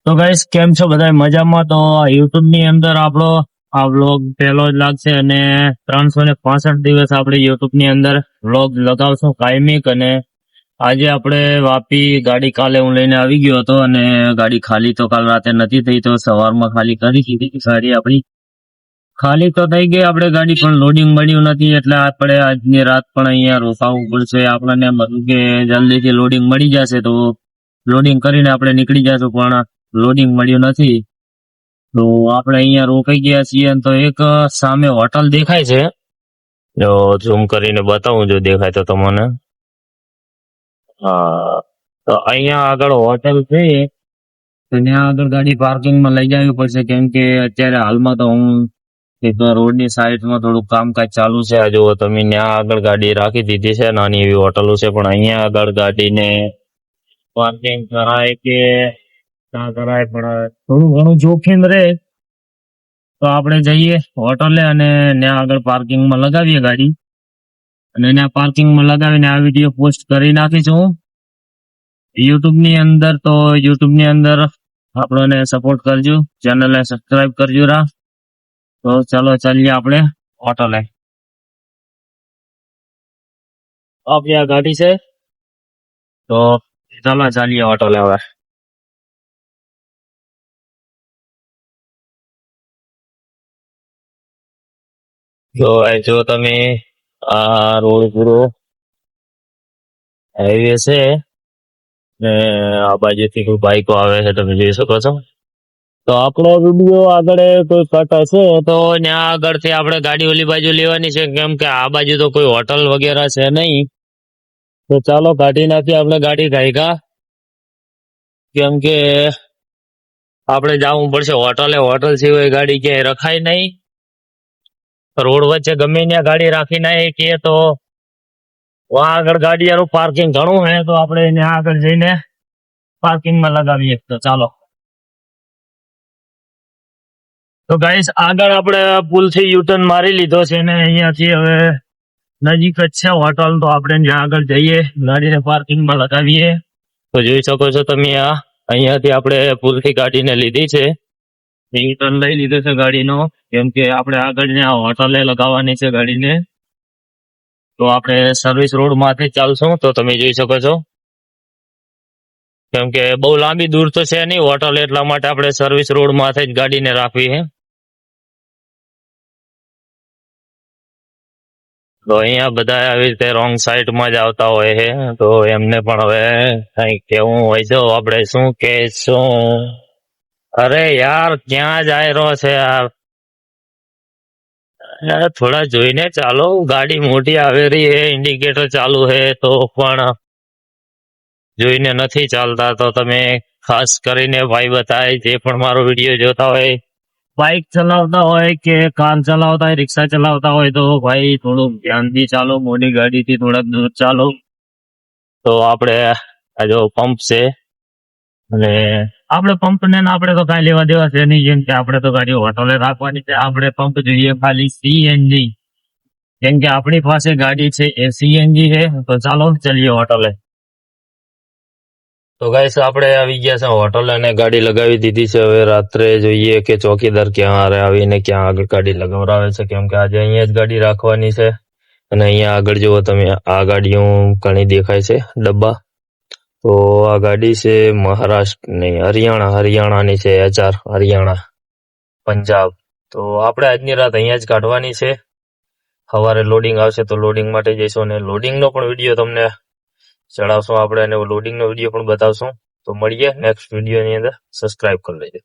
તો ગાઈસ કેમ છો બધા મજામાં? તો યુટ્યુબ ની અંદર આપણો આ વ્લોગ પહેલો જ લાગશે અને 365 દિવસ આપણે યુટ્યુબ ની અંદર વ્લોગ લગાવશું કાયમિક. અને આજે આપણે વાપી ગાડી કાલે હું લઈને આવી ગયો હતો અને ગાડી ખાલી તો કાલ રાતે નથી થઈ, તો સવારમાં ખાલી કરી દીધી ગાડી આપણી. ખાલી તો થઈ ગઈ આપણે ગાડી, પણ લોડિંગ મળ્યું નથી, એટલે આપણે આજની રાત પણ અહીંયા રોકાવું પડશે. આપણને એમ હતું કે જલ્દીથી લોડિંગ મળી જશે તો લોડિંગ કરીને આપણે નીકળી જશું, પણ લોડિંગ મળ્યું નથી. તો આપણે અહીંયા રોકાઈ ગયા છીએ. તો એક સામે હોટલ દેખાય છે, જો ઝૂમ કરીને બતાવું જો દેખાય તો તમને. હા, તો અહીંયા આગળ હોટલ છે, તો ત્યાં આગળ ગાડી પાર્કિંગમાં લઈ જવી પડશે, કેમ કે અત્યારે હાલમાં તો હું રોડની સાઈડમાં થોડું કામકાજ ચાલુ છે. આ જુઓ તમે, ત્યાં આગળ ગાડી રાખી દીધી છે, નાની એવી હોટલો છે, પણ અહીંયા આગળ ગાડીને પાર્કિંગ કરાય કે ના કરાય પણ થોડું ઘણું જોખમ રહે. તો આપણે જઈએ હોટલે અને ત્યાં આગળ પાર્કિંગમાં લગાવીએ ગાડી, અને ત્યાં પાર્કિંગમાં લગાવીને આ વિડીયો પોસ્ટ કરી નાખીશું યુટ્યુબ ની અંદર. તો યુટ્યુબ ની અંદર આપણને સપોર્ટ કરજો, ચેનલને સબસ્ક્રાઇબ કરજો રા. તો ચાલો ચાલીએ આપણે હોટલે. આપણી આ ગાડી છે, તો ચાલો ચાલીએ હોટલે હવે. જો તમે આ રોડ પૂરો હાઈવે છે ને આ બાજુથી કોઈ બાઈકો આવે છે, તમે જોઈ શકો છો. તો આપણો વિડીયો આગળ કોઈ કટ હશે તો ત્યાં આગળથી આપણે ગાડી ઓલી બાજુ લેવાની છે, કેમ કે આ બાજુ તો કોઈ હોટલ વગેરે છે નહીં. તો ચાલો કાઢી નાખીએ આપણે ગાડી ગાયકા, કેમ કે આપણે જવું પડશે હોટલે. હોટલ સિવાય ગાડી ક્યાંય રખાય નહીં. રોડ વચ્ચે ગમે ત્યાં ગાડી રાખી નાખીએ કે તો વહાં આગળ ગાડીયારું પાર્કિંગ ઘણું હે, તો આપણે ત્યાં આગળ જઈને પાર્કિંગમાં લગાવીએ. તો ચાલો. તો ગાઈસ આગળ આપણે પુલથી યુટર્ન મારી લીધો છે ને અહીંયાથી હવે નજીક જ છે હોટલ, તો આપણે ત્યાં આગળ જઈએ, ગાડીને પાર્કિંગમાં લગાવીએ. તો જોઈ શકો છો તમે, આ અહીંયાથી આપણે પુલથી ગાડીને લીધી છે, યુટર્ન લઈ લીધો છે ગાડીનો, કેમ કે આપણે આગળ ત્યાં હોટલે લગાવવાની છે ગાડીને. તો આપણે સર્વિસ રોડ માંથી ચાલશું. તો તમે જોઈ શકો છો, કેમ કે બહુ લાંબી દૂર તો છે નહીં હોટલ, એટલા માટે આપણે સર્વિસ રોડ માથે જ ગાડીને રાખવી છે. તો અહીંયા બધા આવી રીતે રોંગ સાઈડમાં જ આવતા હોય છે, તો એમને પણ હવે કઈ કેવું હોય તો આપણે શું કહેશું. અરે યાર, ક્યાં જાય રહ્યો છે યાર? થોડા જોઈને ચાલો, ગાડી મોટી આવે રહી હે, ઇન્ડિકેટર ચાલુ હે, તો પણ જોઈને નથી ચાલતા. તો તમે ખાસ કરીને ભાઈ બતાય જે પણ મારો વિડીયો જોતા હોય, બાઇક ચલાવતા હોય કે કાર ચલાવતા હોય, રિક્ષા ચલાવતા હોય, તો ભાઈ થોડુંક ધ્યાનથી ચાલો, મોટી ગાડીથી થોડાક દૂર ચાલો. તો આપણે આ જો પંપ છે, અને આપણે પંપને આપણે તો કાંઈ લેવા દેવા છે નહીં, જેમ કે આપણે તો ગાડી હોટલે રાખવાની છે. આપણે પંપ જોઈએ ખાલી સીએનજી, કેમ કે આપણી પાસે ગાડી છે એ સીએનજી છે. તો ચાલો ચલીએ હોટલે. તો ગાઈસ આપણે આવી ગયા છે હોટલ અને ગાડી લગાવી દીધી છે. હવે રાત્રે જોઈએ કે ચોકીદાર ક્યાં આવીને ક્યાં આગળ ગાડી લગાવરાવે છે, કેમ કે આજે અહીંયા જ ગાડી રાખવાની છે. અને અહીંયા આગળ જુઓ તમે, આ ગાડીઓ ઘણી દેખાય છે ડબ્બા. તો આ ગાડી છે મહારાષ્ટ્ર નહીં, હરિયાણાની છે, HR હરિયાણા પંજાબ. તો આપણે આજની રાત અહીંયા જ કાઢવાની છે. સવારે લોડિંગ આવશે તો લોડિંગ માટે જઈશું, અને લોડિંગનો પણ વિડીયો તમને ચડાવશું આપણે, અને લોડિંગનો વિડીયો પણ બતાવશું. તો મળીએ નેક્સ્ટ વિડીયોની અંદર. સબસ્ક્રાઇબ કરી લેજો.